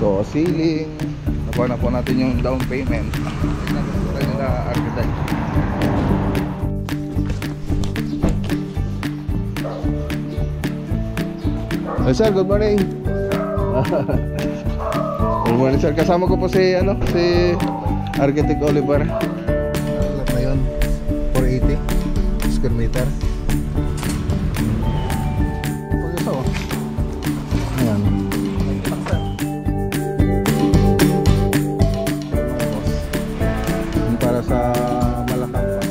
So ceiling, nakuha na po natin yung down payment. Tignan po tayo nila architect. Hey sir, good morning. Good morning sir, kasama ko po si si Architect Oliver. Alam na yun, 480 square meter. Pag-isa oh. Ayan. Para sa Malakang pa.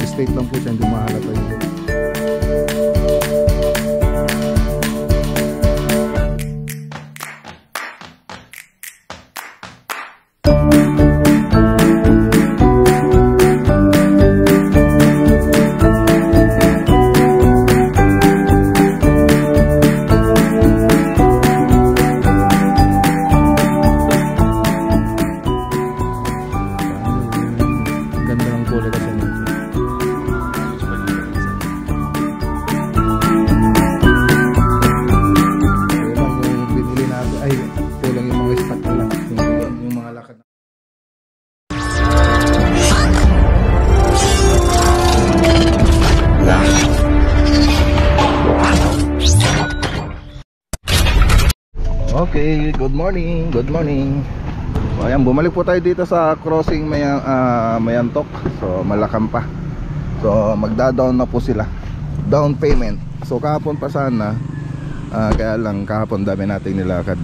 State lang po siya, hindi mahalata yun. Okay, good morning, good morning. So ayan, bumalik po tayo dito sa crossing Mayantok. So Malakang pa. So magda-down na po sila. Down payment. So kahapon pa sana, kaya lang kahapon dami nating nilakad,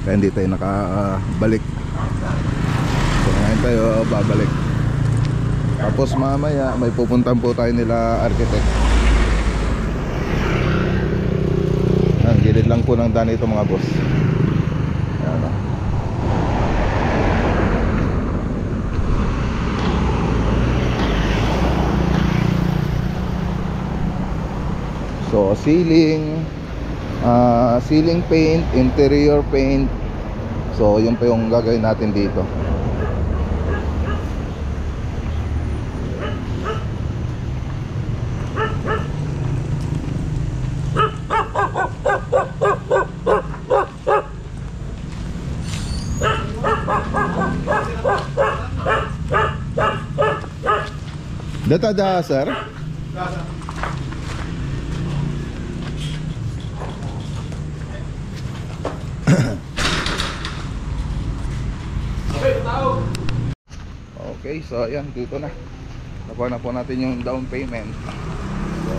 kaya hindi tayo nakabalik. So ngayon tayo babalik. Tapos mamaya may pupuntahan po tayo nila architect. Ang gilid lang po ng daan ito mga boss. So ceiling, ceiling paint, interior paint. So yun pa yung gagawin natin dito. Data sir? Okay, so ayan, dito na. Nakuha na po natin yung down payment. So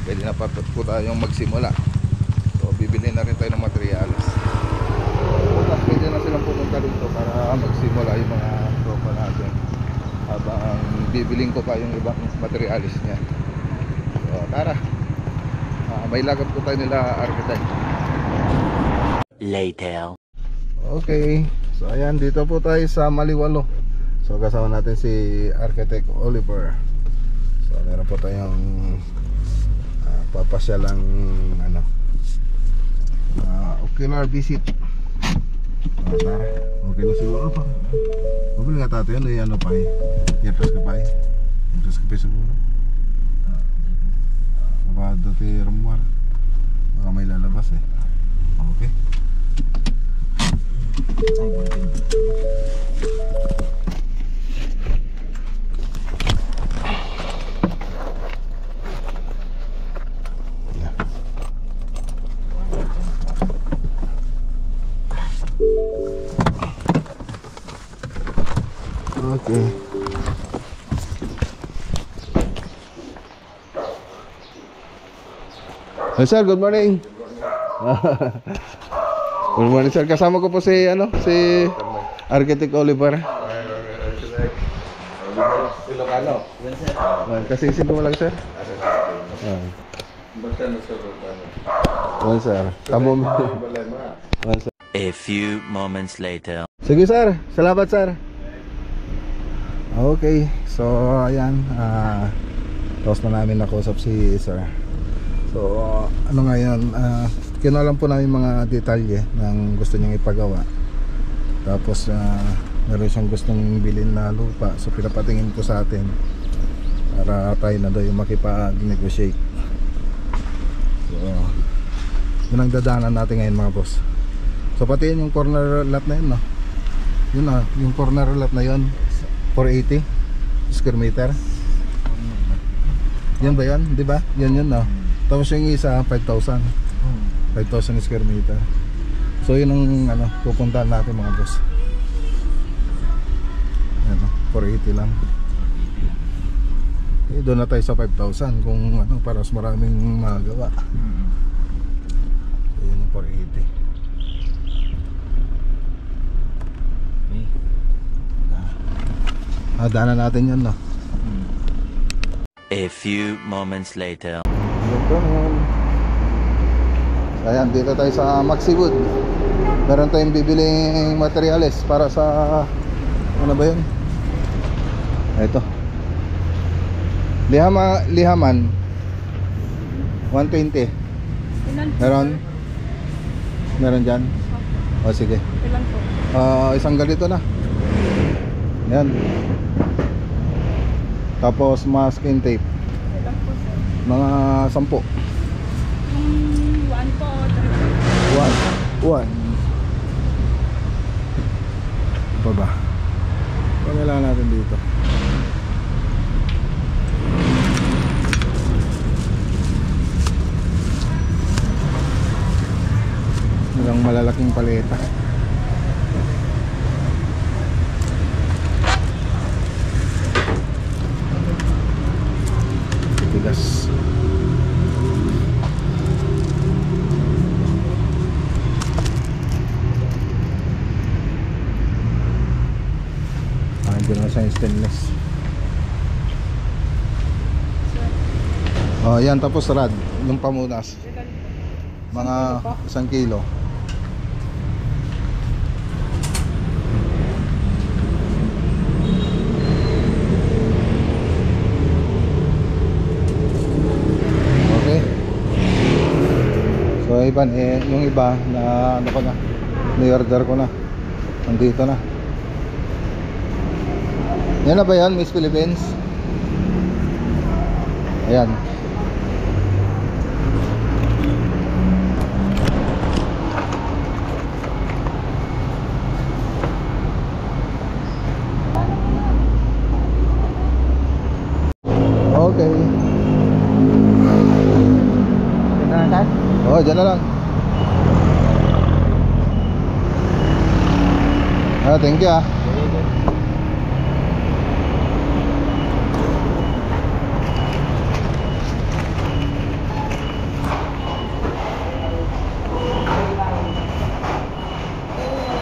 pwede na pa po tayong magsimula. So bibili na rin tayo ng materials. So pwede na silang pumunta dito para magsimula yung mga tropa natin, habang bibiling ko pa yung ibang materials niya. So tara, may lakad po tayo nila architect. Later. Okay, so ayan, dito po tayo sa Maliwalo. So kasama natin si Architect Oliver. So meron po tayong papasyalang ocular visit. Tara, okay na siguro pa. Mabili nga tayo yan, pa eh. Interest ka pa eh. Interest ka pa siguro. Mabado tayo rumwar. Baka may lalabas eh. Okay. Okay. Hey sir, good morning. Good morning sir, kasama ko po si si Architect Oliver. Ilocano. Kasing ko lang sir. Sir. A few moments later. Sige sir, salamat sir. Okay, so ayan, tapos na namin nakausap si sir. So ano ngayon, kinuha lang po namin mga detalye ng gusto niyang ipagawa. Tapos meron siyang gustong bilhin na lupa, so pinapatingin ko sa atin para tayo na daw yung makipag-negotiate. So yun ang dadaanan natin ngayon mga boss. So pati yun yung corner lot na yun, no? Yun na, yung corner lot na yun 480 square meter. Yan ba yun? Di ba? Yan yun, no? Tapos yung isa 5,000 square meter. So yun ang ano, pupuntahan natin mga boss. Ano, 480 lang. Eh, doon na tayo sa 5,000 kung ano, para mas maraming magawa. So yun ang 480. Daanan natin yun, no? A few moments later. Ayan, dito tayo sa Maxiwood. Meron tayong bibiling materyales para sa ano ba yun? Ito lihaman 120. Meron dyan? O sige. Ilan po? Isang ganito na. Ayan. Tapos masking tape Ilan po sir? mga 10. Yung 1 po o 3? 1 pa ba? Kailangan natin dito. Hanggang malalaking paleta. Tigas. Diyan na siya yung stainless. Oh, yan, tapos rad, yung pamunas. Mga 1 kilo. Okay. So iban yung iba na ano ko na, ni-order ko na. Nandito na. Yan na ba yan, Miss Philippines? Ayan. Okay. Dyan na lang? Oo, dyan na lang. Thank you ah.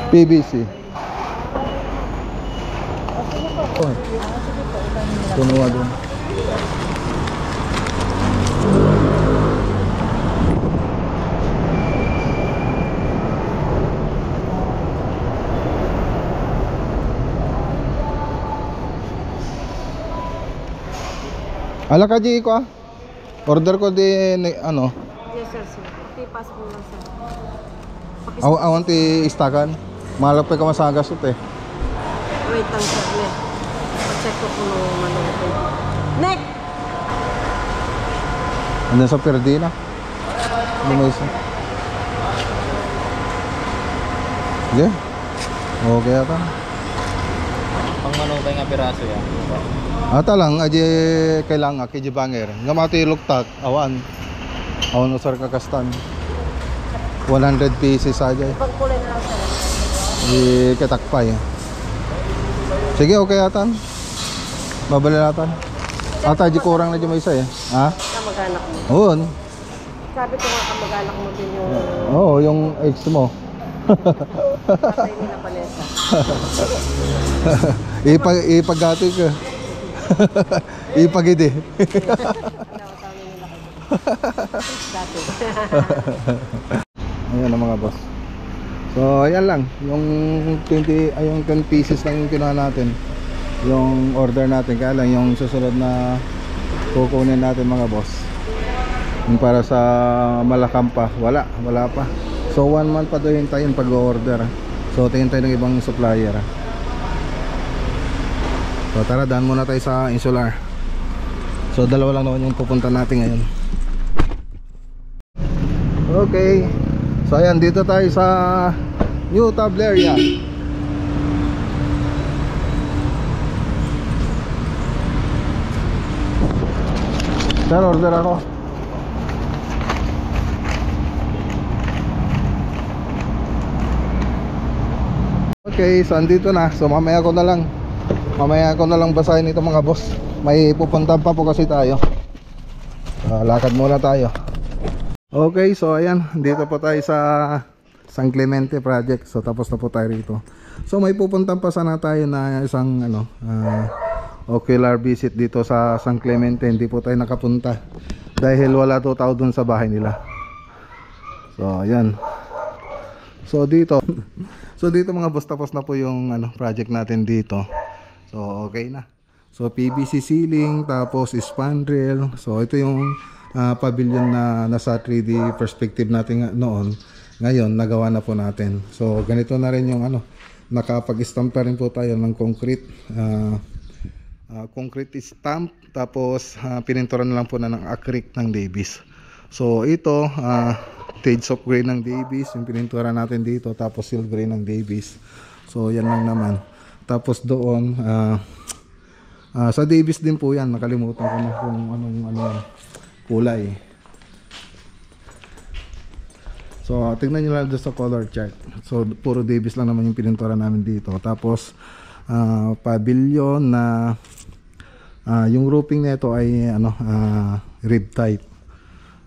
PVC. Oh. Tunuwa dun. Ala ka di ko ah. Order ko din ano. Yes sir, sir. Tipas po lang sir. Awan ti istakan. Malapay ka masagas ito eh. Wait lang sir. Pa-check ko kung manong. Next! Andun sa Perdina. Ano may isa? Yeah. Okay ata. Pang manubay nga piraso yan. Ata lang, aje kailangan kay banger. Nga mati luktat, awan. Awan usar kakastan. 100 pieces aja. Ibang kulay na lang sir. Iketakpay. Sige, okay atan. Babali natin. Ata, di kurang na di may isa eh. Ha? Kamag-anak mo. Oo. Sabi ko nga kamag-anak mo din yung Oo, yung ex mo. patay nila Vanessa. Ipagati ka. Ipagidi. Tawag nila kayo. Dati. Ayan ang mga boss. So ayan lang, yung 10 pieces lang yung kinuha natin. Yung order natin, kaya lang yung susunod na kukunin natin mga boss, yung para sa Malakampa, wala pa. So 1 month pa daw hintayin pag-order. So tingin tayo ng ibang supplier. So tara, daan muna tayo sa Insular. So dalawa lang naman yung pupunta natin ngayon. Okay. So ayan, dito tayo sa New Tableria. Sir, order ako. Okay, so andito na. So mamaya ko na lang basahin ito mga boss. May pupuntahan pa po kasi tayo. Lakad muna tayo. Okay, so ayan, dito po tayo sa San Clemente project. So tapos na po tayo rito. So may pupuntahan pa sana tayo na isang ocular visit dito sa San Clemente. Hindi po tayo nakapunta dahil wala to tao dun sa bahay nila. So ayan. So dito mga boss, tapos na po yung project natin dito. So okay na. So PVC ceiling, tapos spandrel. So ito yung pavilion na nasa 3D perspective natin noon. Ngayon nagawa na po natin. So ganito na rin yung nakapag-stamp pa rin po tayo ng concrete concrete stamp, tapos pininturan na lang po na ng acrylic ng Davis. So ito shades of gray ng Davis yung pinintura natin dito, tapos silver gray ng Davis. So yan lang naman. Tapos doon sa Davis din po yan, nakalimutan ko na kung anong kulay. So tingnan nyo lang doon sa color chart. So puro Davis lang naman yung pinintura namin dito. Tapos pavilion na yung roofing nito ay rib type.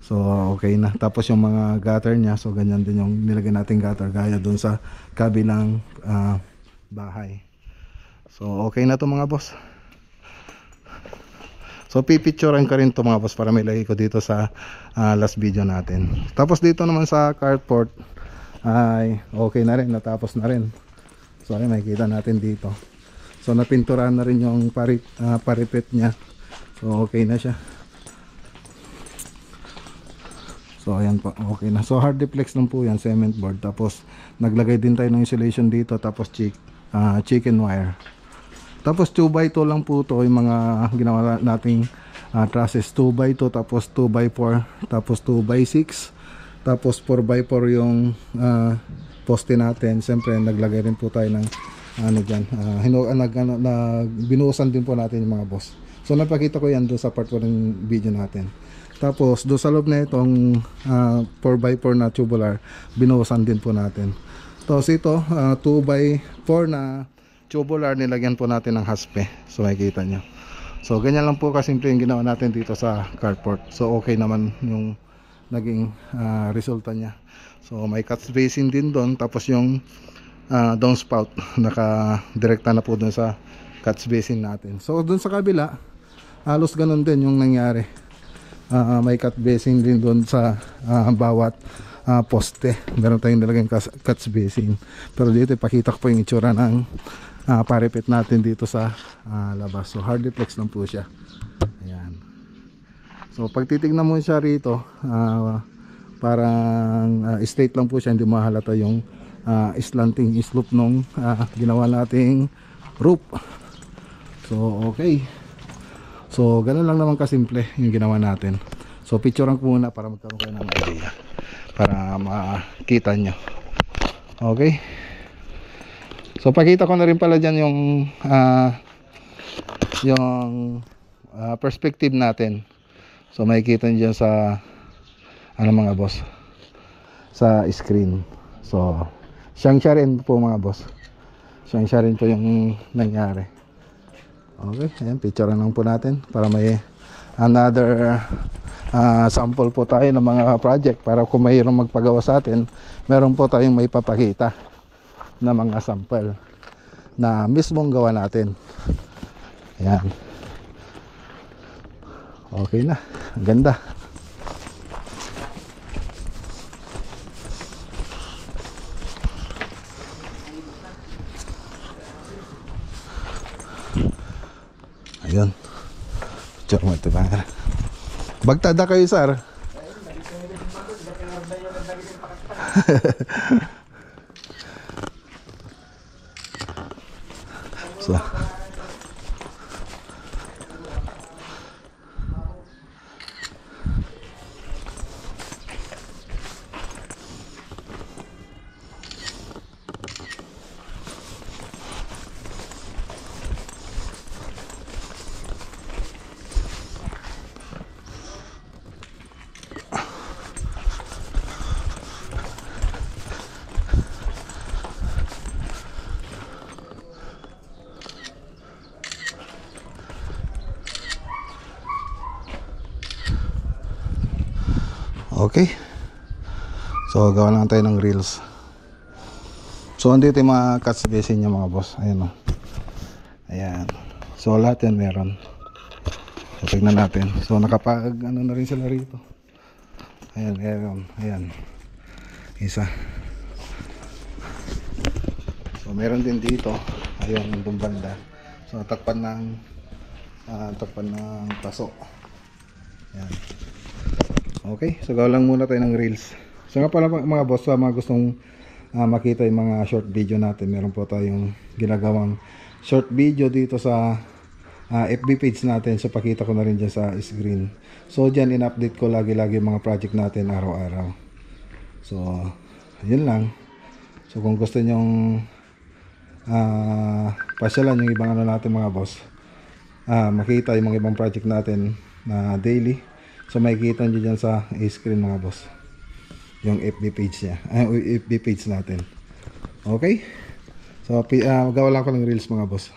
So okay na. Tapos yung mga gutter nya, so ganyan din yung nilagay nating gutter gaya doon sa kabilang bahay. So okay na to mga boss. So pipicturean ka rin to mga boss para may lagay ko dito sa last video natin. Tapos dito naman sa carport ay okay na rin, natapos na rin. So ay makikita natin dito. So napinturahan na rin yung parapet nya. So okay na siya. So ayan po, okay na. So hard deflex lang po yan, cement board. Tapos naglagay din tayo ng insulation dito, tapos chicken wire. Tapos 2x2 lang po to yung mga ginawa nating trusses. 2x2, tapos 2x4, tapos 2x6, tapos 4x4 yung poste natin. Siyempre naglagay rin po tayo ng binuhusan din po natin yung mga boss. So napakita ko yan doon sa part 1 ng video natin. Tapos doon sa loob na itong 4x4 na tubular, binuhusan din po natin. Tapos ito 2x4 na tubular, nilagyan po natin ng haspe. So makikita nyo. So ganyan lang po kasimple yung ginawa natin dito sa carport. So okay naman yung naging resulta nya. So may catch basin din doon. Tapos yung downspout naka-direkta na po doon sa catch basin natin. So doon sa kabila halos ganun din yung nangyari. May catch basin din doon sa bawat poste. Meron tayong nilagay catch basin. Pero dito ipakita ko po yung itsura ng parapet natin dito sa labas. So hard deflex lang po siya. Ayan. So pag titignan mo siya rito, parang straight lang po siya, hindi mahalata yung slanting slope nung ginawa nating roof. So okay. So ganun lang naman kasimple yung ginawa natin. So picturean ko muna para magkaroon kayo ng idea, para makita nyo. Okay. So pakita ko na rin pala dyan yung perspective natin. So makikita nyo dyan sa mga boss, sa screen. So siyang rin po mga boss, siyang rin po yung nangyari. Okay, ayan, picture lang po natin para may another sample po tayo ng mga project, para kung mayroong magpagawa sa atin, meron po tayong may papakita na mga sample na mismong gawa natin. Ayan. Okay na. Ang ganda. Ayun. Picture mo ito ba? Bagtada kayo, sir. So Okay. So gawa lang tayo ng reels. So andito yung mga cuts basin niya mga boss. Ayan o. Ayan. So lahat yan meron. So tignan natin. So nakapag ano na rin sila rito. Ayan, ayan, ayan. Isa. So meron din dito. Ayan, yung banda. So takpan ng paso. Ayan. Okay, so gawa lang muna tayo ng reels. So nga pala mga boss, sa mga gustong makita yung mga short video natin, meron po tayong ginagawang short video dito sa FB page natin. So pakita ko na rin dyan sa screen. So dyan in-update ko lagi-lagi yung mga project natin araw-araw. So yun lang. So kung gusto nyong pasyalan yung ibang ano natin mga boss, makita yung mga ibang project natin na daily, so makikita nyo dyan sa screen mga boss yung FB page niya, FB page natin. Okay, so gawa lang ko ng reels mga boss.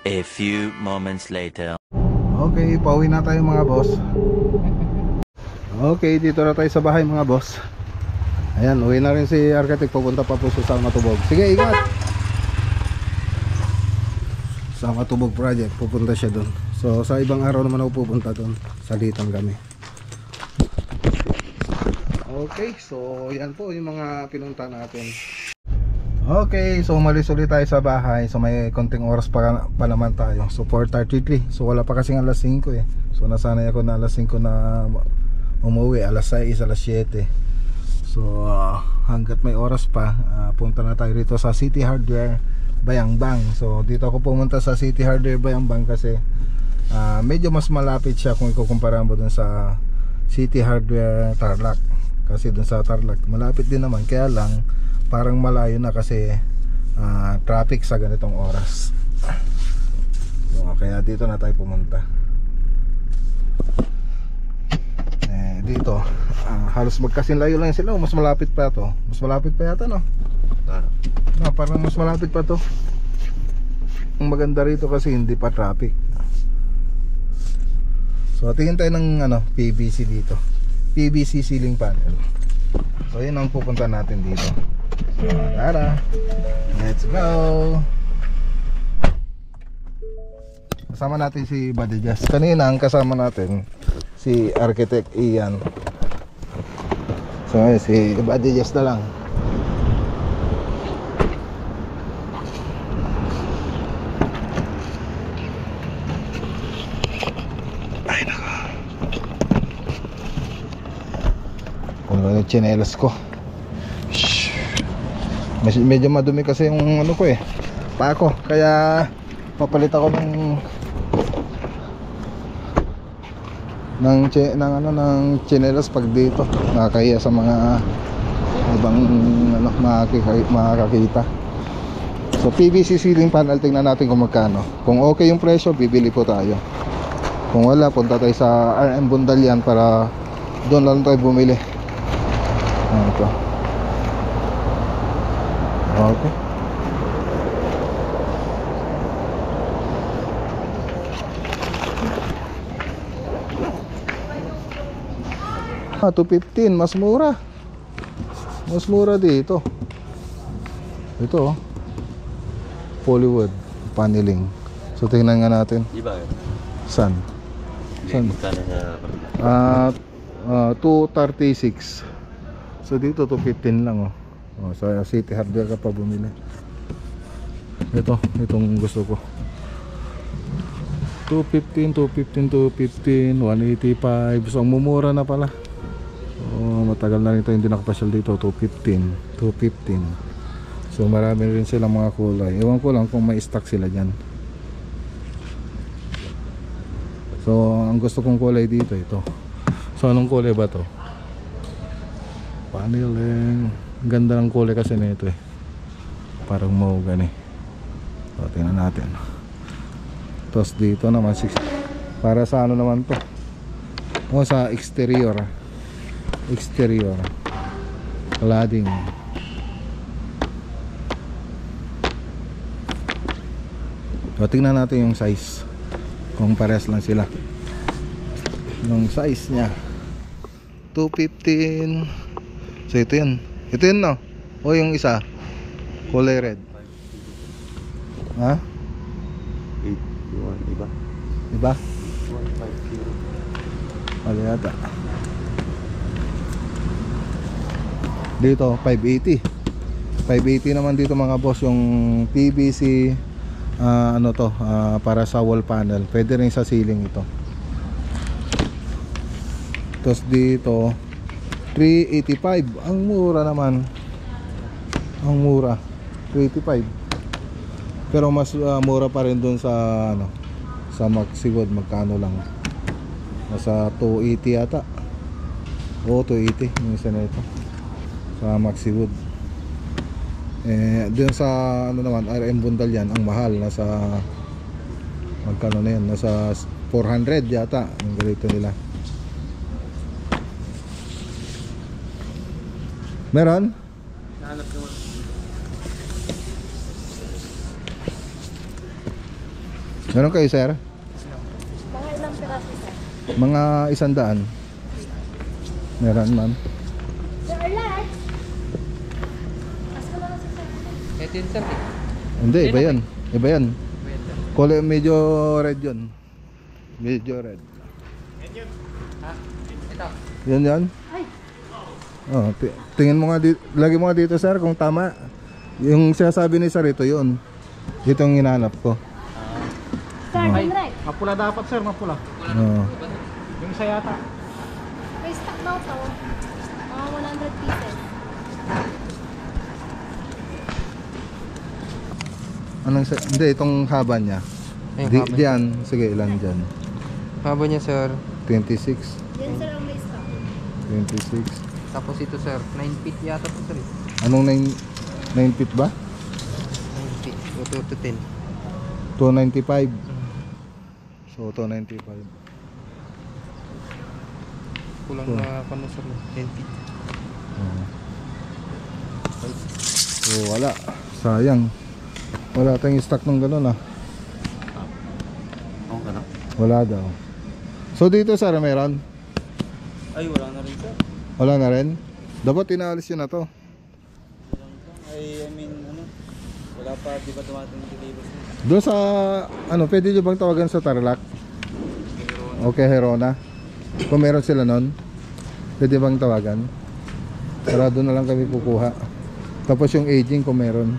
A few moments later. Okay, pauwi na tayo mga boss. Okay, dito na tayo sa bahay mga boss. Ayan, uwi na rin si architect, pupunta pa po sa Matubog. Sige, ingat. Sa Matubog project, pupunta siya doon. So sa ibang araw naman ako pupunta doon. Salitan kami. Okay, so yan po yung mga pinunta natin. Okay, so umalis ulit tayo sa bahay. So may konting oras pa naman tayo. So 4:33. So wala pa kasing alas 5 eh. So nasanay ako na alas 5 na umuwi, alas 6, alas 7. So hanggat may oras pa, punta na tayo rito sa City Hardware Bayambang. So dito ako pumunta sa City Hardware Bayambang kasi medyo mas malapit siya kung ikukumpara mo dun sa City Hardware Tarlac. Kasi dun sa Tarlac malapit din naman, kaya lang parang malayo na kasi traffic sa ganitong oras. So, kaya dito na tayo pumunta. Dito halos magkasing layo lang sila. Mas malapit pa to. Mas malapit pa yata, no? Parang mas malapit pa to. Ang maganda rito kasi hindi pa traffic. So tingin tayo ng PVC dito. PVC ceiling panel. So yun ang pupunta natin dito. So tara, let's go. Kasama natin si Buddy Jazz. Kanina ang kasama natin si Architect Ian. So si Buddy Jazz na lang. Ay nako, puno na chinelas ko. Medyo madumi kasi yung ano ko pa ako, kaya papalit ako ng chinelas pag dito. Nakakahiya sa mga ibang makakakita. So PVC ceiling panel, tingnan natin kung magkano. Kung okay yung presyo, bibili po tayo. Kung wala, punta tayo sa RM Bundalian para doon lang tayo bumili. Ito. Okay. $215, mas mura. Mas mura dito. Ito Polywood paneling. So tingnan nga natin. Di ba? Saan? Magkano na? 236. So dito 215 lang sa City Hardware ka pa bumili. Itong gusto ko. 215, 185. So ang mumura na pala. Matagal na rin tayo hindi nakapasyal dito. 215. So marami rin silang mga kulay. Ewan ko lang kung may stock sila dyan. So ang gusto kong kulay dito ito. So anong kulay ba to? Paneling. Ganda ng kulay kasi nito eh. Parang mahogany. So tingnan natin. Tapos dito naman para sa ano naman to? O sa exterior. Exterior. Cladding. So tingnan natin yung size. Kung pares lang sila. Yung size nya 215. So ito yun. Ito yun no? O yung isa kulay red. Ha? 8, iba? Diba? 150. Wala yata. Dito 580. 580 naman dito mga boss. Yung PVC ano to, para sa wall panel. Pwede rin sa ceiling ito. Tapos dito 385. Ang mura naman. Ang mura 385. Pero mas mura pa rin dun sa ano, sa Maxiwood. Magkano lang? Nasa 280 yata. Oo, 280 yung isa na ito sa Maxiwood. Dun sa ano naman, RM Bundal yan, ang mahal, nasa magkano na yan, nasa 400 yata yung ganito nila. Meron? Nahanap ko. Meron kayo sir? Mga ilang piraso, sir? Mga 100. Meron ma'am. Sir Arlat! Asko lang, sir. Ito yun sir. Hindi, iba yan. Iba yan. Wait, sir. Kulay medyo red yun. Medyo red. Ha? Ito. Yan yan. Ay! Oh, tingin mo nga dito, lagi mo nga dito sir kung tama. Yung sinasabi ni sir ito yun. Ito yung hinanap ko. Sir, Henry! Mapula dapat sir, mapula. Oh. Yung isa yata. May stock daw to. Mga 100 pieces. Hindi, itong haba niya. Diyan, sige ilan dyan? Haba niya sir. 26. Yan, sir, ang may stock. 26. Tapos ito sir, 9 feet yata to sir. Anong 9 feet ba? 9 feet. O 2 to 10. 295. So 295. Kulang na kano sir, 10 feet. So wala. Sayang. Wala tayong stock ng ganun ah. Oo ka na? Wala daw. So dito sir meron? Ay, wala na rin sir. Wala na rin? Dapat inaalis yun na to. I mean, ano, wala pa, di ba tumating delivery? Doon sa ano, pwede nyo bang tawagan sa Tarlac? Okay, Herona. Kung meron sila nun, pwede bang tawagan? Sarado na lang kami kukuha. Tapos yung aging kung meron.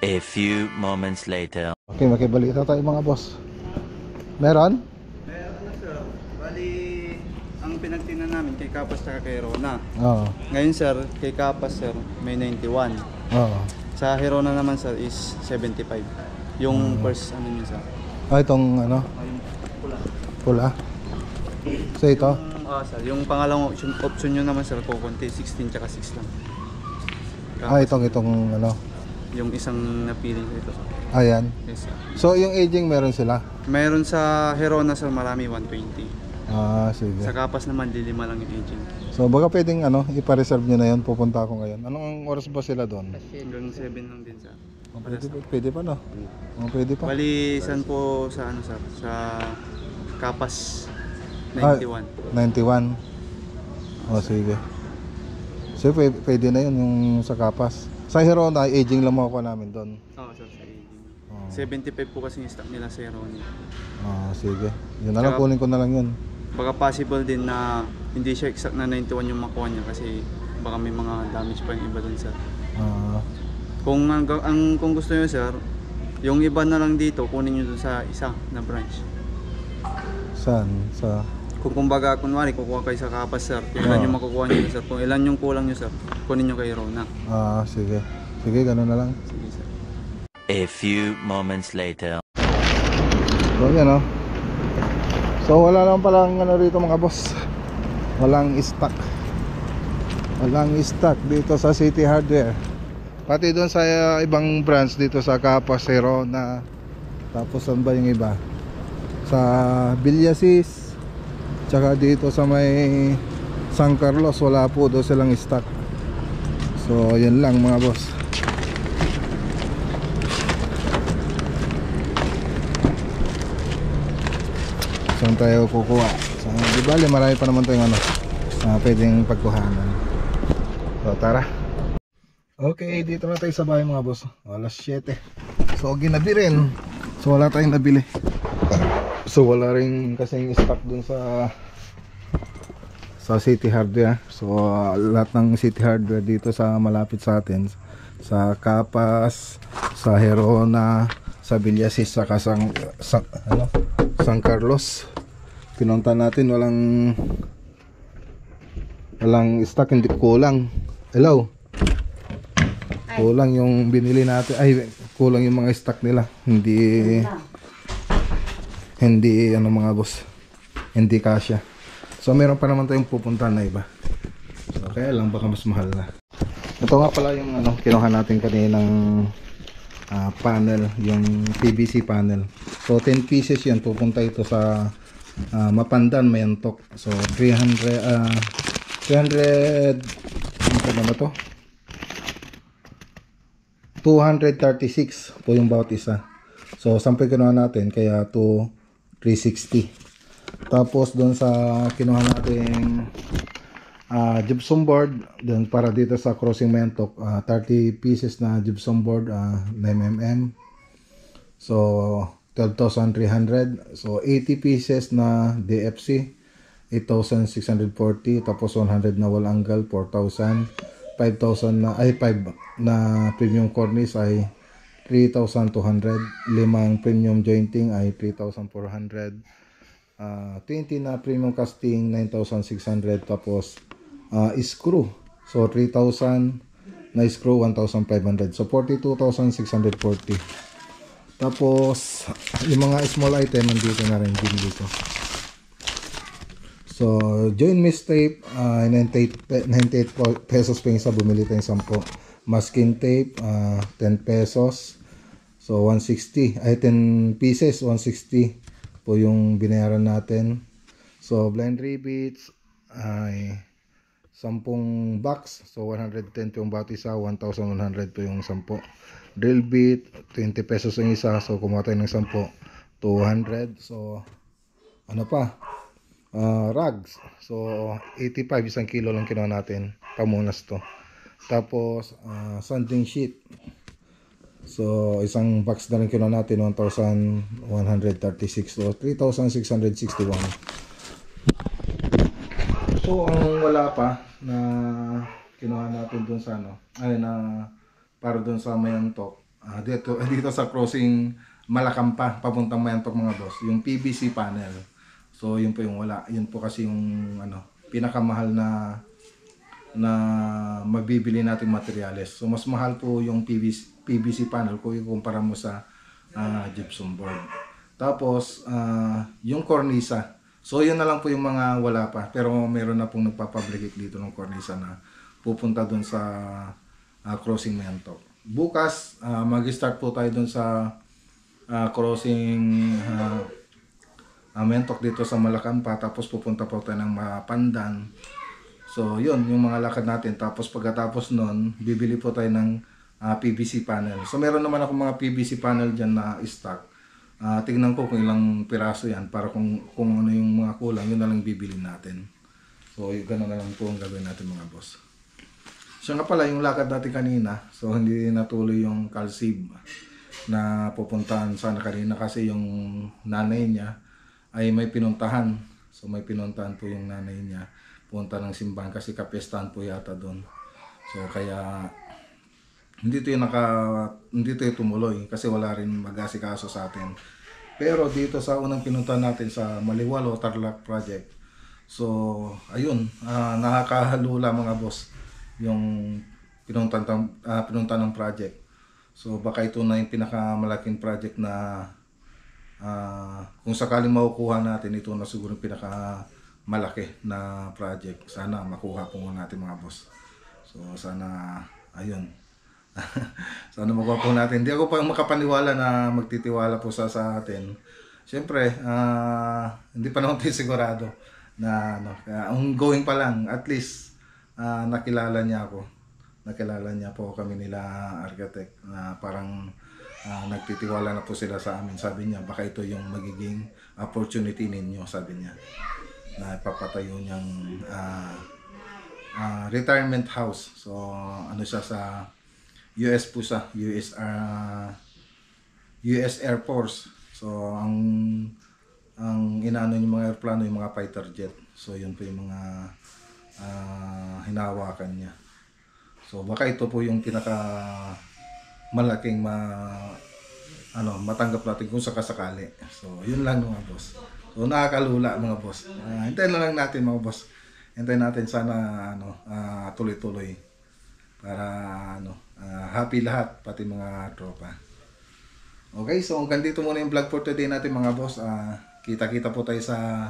A few moments later. Okay, makibalita tayo mga boss. Meron? Meron na sir. Bali, ang pinagtinan namin kay Kapas at kay Rona. Oo. Ngayon sir, kay Kapas sir, may 91. Oo. Sa Herona naman sir is 75. Yung first ano niya sir. Ah, itong ano, Yung pula. pula. So ito? Sir, yung pangalawang option nyo naman sir, kukunti 16 tsaka 6 lang. Ah, itong ano. Yung isang napili ko ito sir. Ayan. Yes sir. So yung aging meron sila? Mayroon sa Herona sir, marami 120. Ah, sige. Sa Kapas naman, lilima lang yung aging. So baka pwedeng ano, ipa-reserve nyo na yun. Pupunta ako ngayon. Anong oras ba sila doon? Hanggang 7 lang din sir. Oh, pwede pa no? Oh, pwede pa. Bali, saan po sa ano sir? Sa Kapas Ah, 91. 91. Oh, sige. So pwede na yun yung sa Kapas. Sa Herona, aging lang makuha namin doon. Oo sir, sa aging. Oh. 75 po kasi yung stock nila sa Heroni. Ah, sige. Yun na lang, Tsaka- kunin ko na lang yun. Baka possible din na hindi siya exact na 91 yung makuha niya kasi baka may mga damage pa yung iba dun sir. Ah, Kung kung gusto niyo sir, yung iba na lang dito kunin niyo dun sa isa na branch. saan? Sa... Kung kumbaga kunwari kukuha kayo sa Kapas sir, kung ilan Oo. yung makukuha niyo sir, kung ilan yung kulang niyo sir, kunin niyo kay Rona. Ah, sige. Sige, ganun na lang. Sige sir. A few moments later. So yan oh. So wala lang palang ano rito mga boss. Walang stock. Walang stock dito sa City Hardware. Pati doon sa ibang branch dito sa Capacero na. Tapos saan ba yung iba? Sa Villasis. Tsaka dito sa may San Carlos wala po doon silang stock. So yan lang mga boss. Saan tayo kukuha? So, di bali marami pa naman tayong ano pwedeng pagkuhanan. So tara. Okay, dito na tayo sa bahay mga boss. Alas 7. So ginabi rin. So wala tayong nabili. So wala rin kasing stock dun sa City Hardware. So lahat ng City Hardware dito sa malapit sa atin, sa Capas, sa Herona, sa Villasis, sa San Carlos, pinunta natin, walang stock, hindi kulang. Hello. Kulang yung binili natin. Ay, kulang yung mga stock nila. Hindi ano mga boss. Hindi kasya. So meron pa naman tayong pupuntahan na iba. So kaya lang baka mas mahal na. Ito nga pala yung ano kinuha natin kaninang panel, yung PVC panel. So 10 pieces yan, pupunta ito sa Mapandan, Mayantok. So 300 ano ba to? 236 po yung bawat isa. So 10 kinuha natin, kaya to 360. Tapos doon sa kinuha natin gypsum board, doon para dito sa crossing Mayantok, 30 pieces na gypsum board, 9mm. So 12,300. So 80 pieces na DFC, 8,640. Tapos 100 na wall angle, 4,000. 5,000 na 5 na premium cornice ay 3,200. 5 premium jointing ay 3,400. 20 na premium casting, 9,600. Tapos screw, so 3,000 na screw, 1,500. So 42,640. Tapos yung mga small item nandito na rin din dito. So joint mesh tape, 98 pesos pa yung isa, bumili tayong 10. Masking tape, 10 pesos. So 160, ay 10 pieces, 160 po yung binayaran natin. So blind rivets ay 10 box, so 110 po yung bawat isa, 1,100 po yung 10. Drill bit, 20 pesos yung isa, so kumuha tayo ng 10, 200. So ano pa, rugs, so 85, 1 kilo lang kinuha natin, pamunas to. Tapos sanding sheet, so isang box na rin kinuha natin, 1,136, so 3,661. So ang wala pa na kinuha natin dun sa ano, ay na para dun sa Mayantok, dito sa crossing Malacampa papuntang Mayantok mga boss, yung PVC panel. So yun po yung wala. Yun po kasi yung ano, pinakamahal na mabibili nating materyales. So mas mahal po yung PVC panel kung ikumpara mo sa gypsum board. Tapos yung cornisa. So yun na lang po yung mga wala pa. Pero meron na pong nagpapabricate dito ng cornisa na pupunta dun sa crossing Mayantok. Bukas mag-start po tayo dun sa crossing Mayantok dito sa Malacampa, tapos pupunta po tayo ng Mapandan. So yun yung mga lakad natin. Tapos pagkatapos nun, bibili po tayo ng PVC panel. So meron naman ako mga PVC panel dyan na stock. Tignan ko kung ilang piraso yan, para kung ano yung mga kulang, yun na lang bibili natin. So yun, gano'n na lang po ang gagawin natin mga boss. So nga pala yung lakad natin kanina, so hindi natuloy yung Calcib na pupuntahan sana kanina kasi yung nanay niya ay may pinuntahan. So may pinuntahan po yung nanay niya, punta ng simbahan kasi kapistahan po yata doon. So kaya hindi to tumuloy kasi wala rin mag-asikaso sa atin. Pero dito sa unang pinuntahan natin sa Maliwalo Tarlac Project, so ayun, nakakahalula mga boss yung pinuntahan ng project. So baka ito na yung pinakamalaking project na kung sakaling makukuha natin, ito na siguro yung pinaka malaki na project. Sana makuha po natin mga boss. So sana ayun. Sana makuha po natin. Hindi ako pa makapaniwala na magtitiwala po sa atin. Siyempre, hindi pa naman tayo sigurado na ano, ongoing pa lang. At least nakilala niya ako. Nakilala niya po kami nila architect na parang nagtitiwala na po sila sa amin. Sabi niya, baka ito yung magiging opportunity ninyo, sabi niya. Na ipapatayo niyang retirement house. So ano siya sa US po siya, US Air Force. So ang inaano yung mga aeroplano, yung mga fighter jet. So yun po yung mga hinahawakan niya. So baka ito po yung pinaka malaking matanggap natin kung sakasakali. So yun lang mga boss. So nakakalula mga boss. Hintayin na lang natin mga boss. Hintayin natin sana tuloy-tuloy para happy lahat pati mga tropa. Okay, so hanggang dito muna yung vlog for today natin mga boss. Kita-kita po tayo sa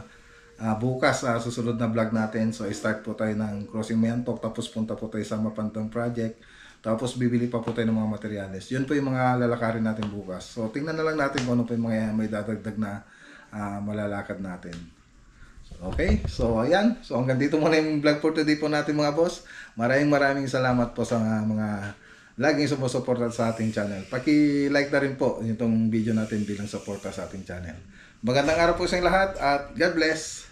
bukas sa susunod na vlog natin. So start po tayo ng Crossing Mayantok, tapos punta po tayo sa Mapantang Project. Tapos bibili pa po tayo ng mga materyales. Yun po yung mga lalakarin natin bukas. So tingnan na lang natin kung ano po yung mga may dadagdag na malalakad natin. Okay, so ayan. So hanggang dito muna yung vlog for today po natin mga boss. Maraming salamat po sa mga laging sumusuporta sa ating channel. Paki-like na rin po itong video natin bilang suporta sa ating channel. Magandang araw po sa inyo lahat at God bless!